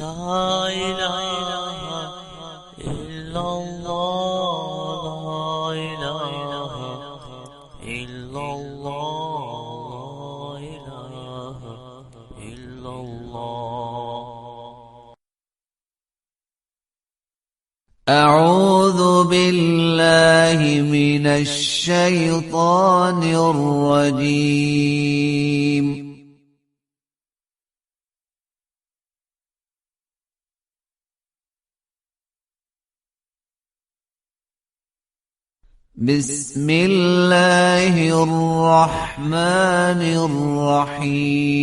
لا إله إلا الله لا إله إلا الله لا إله إلا الله. أعوذ بالله من الشيطان الرجيم. بسم الله الرحمن الرحيم.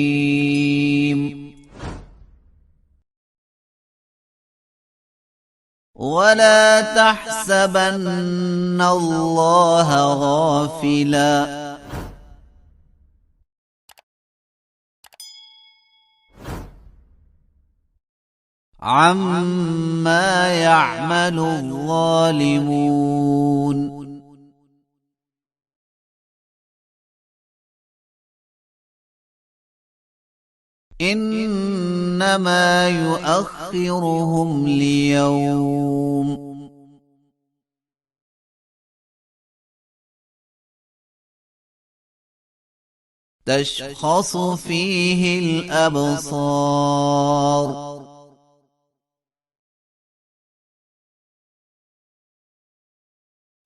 ولا تحسبن الله غافلا عما يعمل الظالمون إنما يؤخرهم ليوم تشخص فيه الأبصار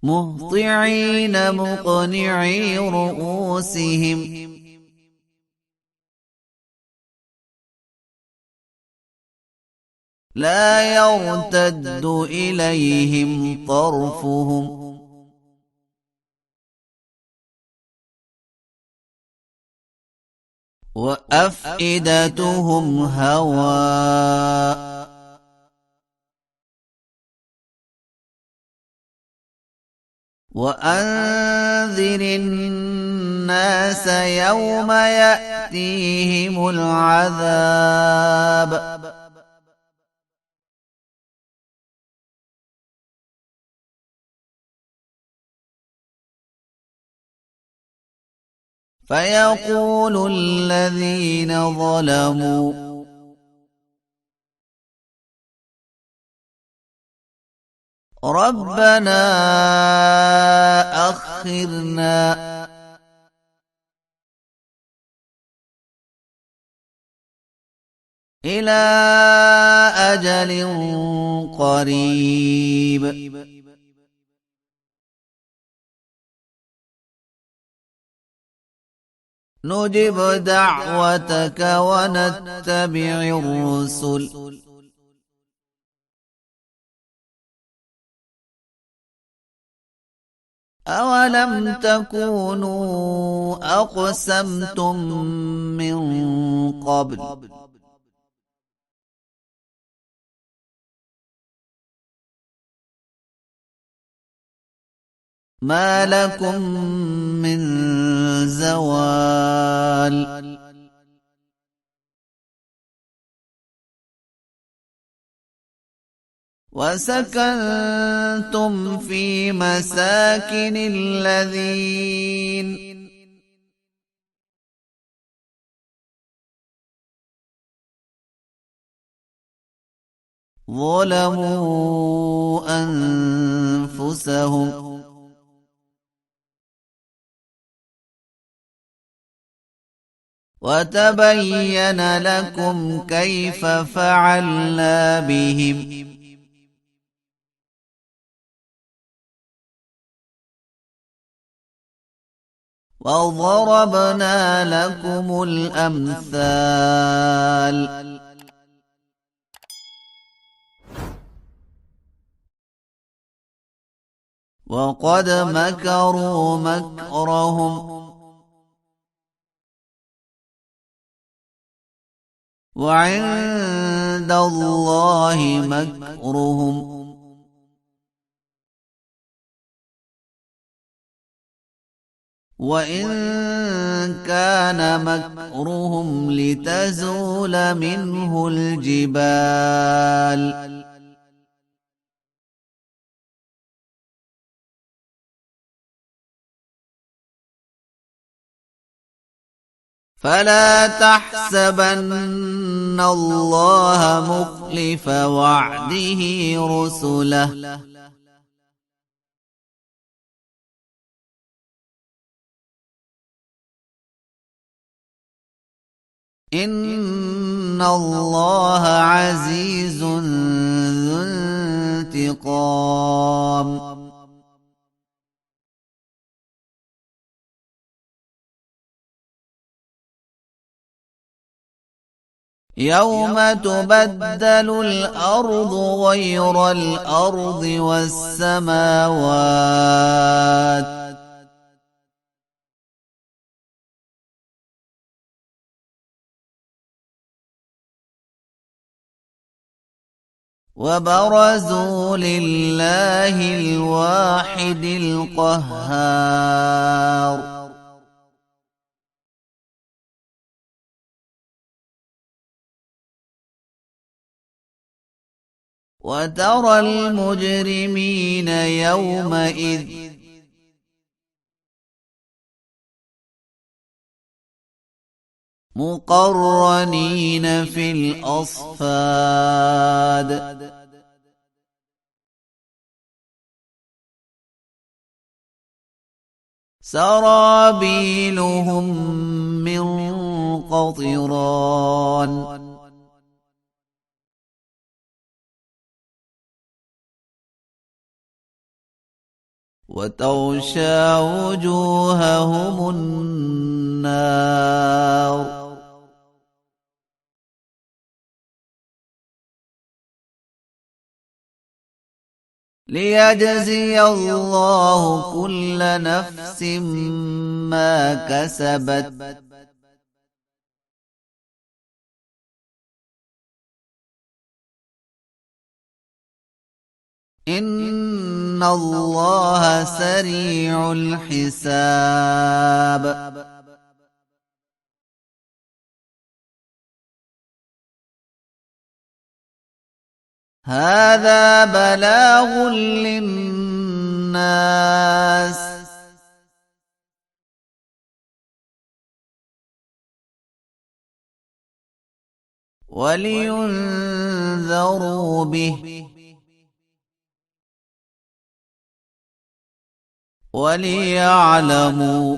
مهطعين مقنعي رؤوسهم لا يرتد إليهم طرفهم وأفئدتهم هواء وأنذر الناس يوم يأتيهم العذاب فيقول الذين ظلموا ربنا أخرنا إلى أجل قريب نجب دعوتك ونتبع الرسل أولم تكونوا أقسمتم من قبل ما لكم من زوال وسكنتم في مساكن الذين ظلموا أنفسهم وتبين لكم كيف فعلنا بهم وضربنا لكم الأمثال وقد مكروا مكرهم وعند الله مكرهم وإن كان مكرهم لتزول منه الجبال فلا تحسبن الله مخلف وعده رسله إن الله عزيز ذو انتقام يوم تبدل الأرض غير الأرض والسماوات وبرزوا لله الواحد القهار وترى المجرمين يومئذ مقرنين في الأصفاد سرابيلهم من قطران وتغشى وجوههم النار ليجزي الله كل نفس ما كسبت إن الله سريع الحساب هذا بلاغ للناس ولينذروا به وليعلموا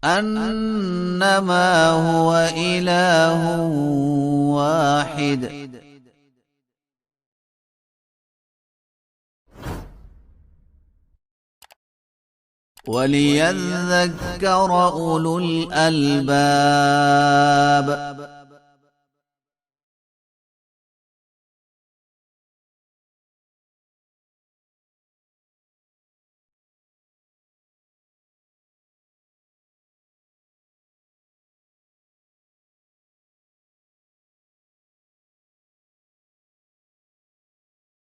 أنما هو إله واحد وليذكر أولو الألباب